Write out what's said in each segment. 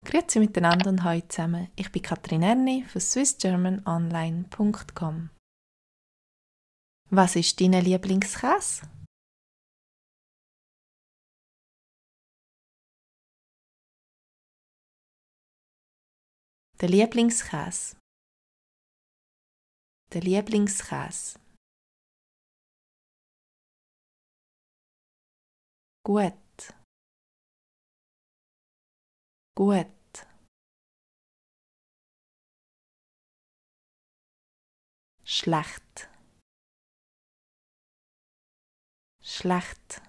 Grüezi miteinander und hallo zusammen. Ich bin Katrin Erni von swissgermanonline.com. Was ist dein Lieblingskäse? Der Lieblingskäse. Der Lieblingskäse. Gut. Gut. Schlecht. Schlecht.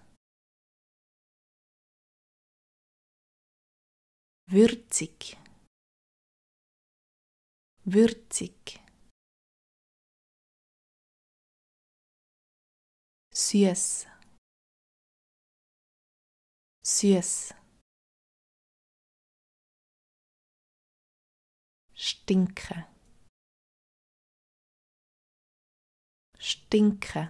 Würzig. Würzig. Süß. Süß. Stinken. Stinken.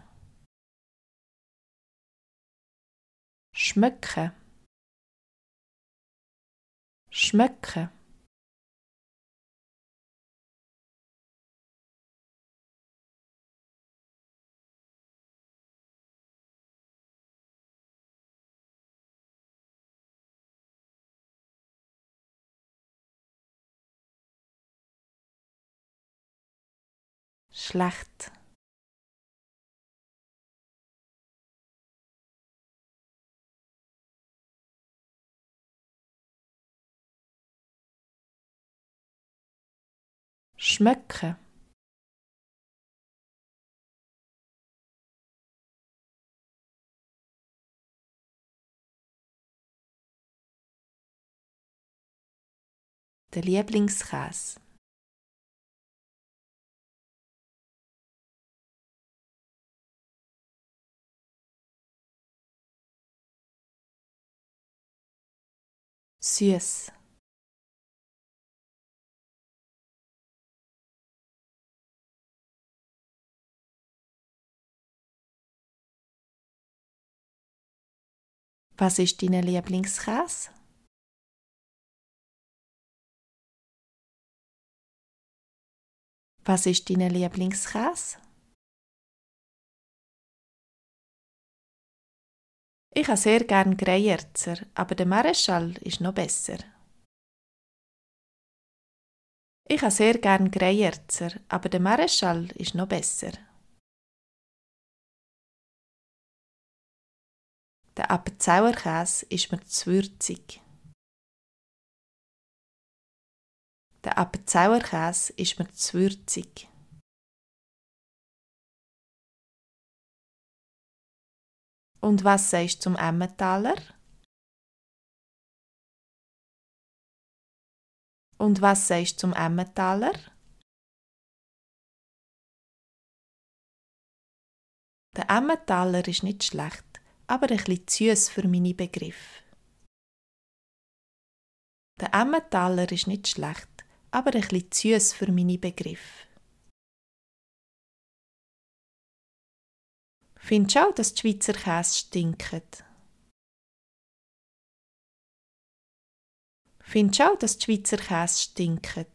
Schmecken. Schmecken. Schlecht. Schmecken. Der Lieblingskäse. Süß. Was ist dein Lieblingskäse? Was ist dein Lieblingskäse? Ich habe sehr gern Greyerzer, aber der Mareschal ist noch besser. Ich habe sehr gern Greyerzer, aber der Mareschal ist noch besser. Der Appenzellerkäse ist mir zu würzig. Der Appenzellerkäse ist mir zu würzig. Und was sagst du zum Emmentaler? Und was sagst du zum Emmentaler? Der Emmentaler ist nicht schlecht, aber ein bisschen zu süß für meine Begriffe. Der Emmentaler ist nicht schlecht, aber ein bisschen zu süß für meine Begriffe. Findest du auch, dass die Schweizer Käse stinken? Findest du auch, dass die Schweizer Käse stinken?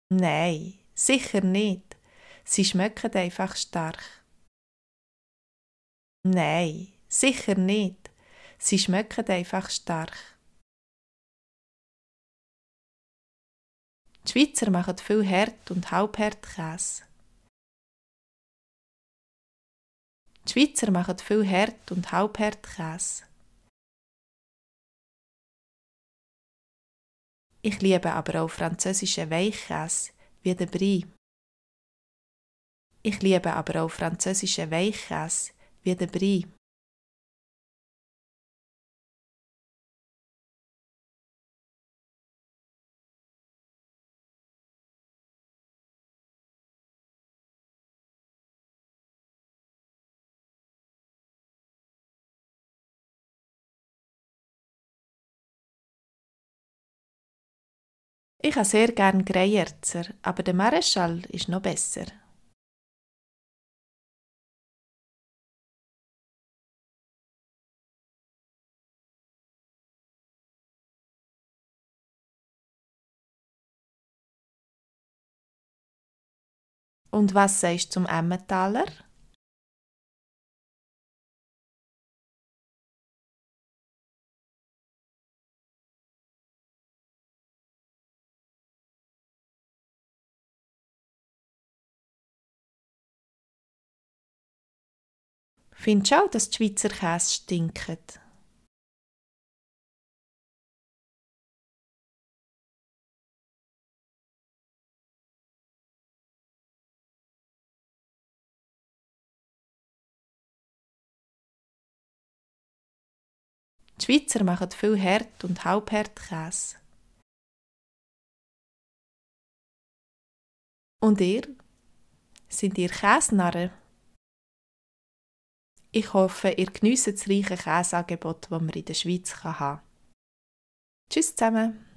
Nein, sicher nicht. Sie schmecken einfach stark. Nein, sicher nicht. Sie schmecken einfach stark. Die Schweizer machen viel Hart- und Halbhartkäse. Die Schweizer machen viel Hart- und Halbhartkäse. Ich liebe aber auch französischen Weichkäse, wie den Brie. Ich liebe aber auch französischen Weichkäse, wie den Brie. Ich habe sehr gern Greyerzer, aber der Mareschal ist noch besser. Und was sagst du zum Emmentaler? Findest du auch, dass die Schweizer Käse stinken? Die Schweizer machen viel Hart- und Halbhart-Käse. Und ihr? Sind ihr Käsenarren? Ich hoffe, ihr geniesst das reiche Käseangebot, das man in der Schweiz haben kann. Tschüss zusammen!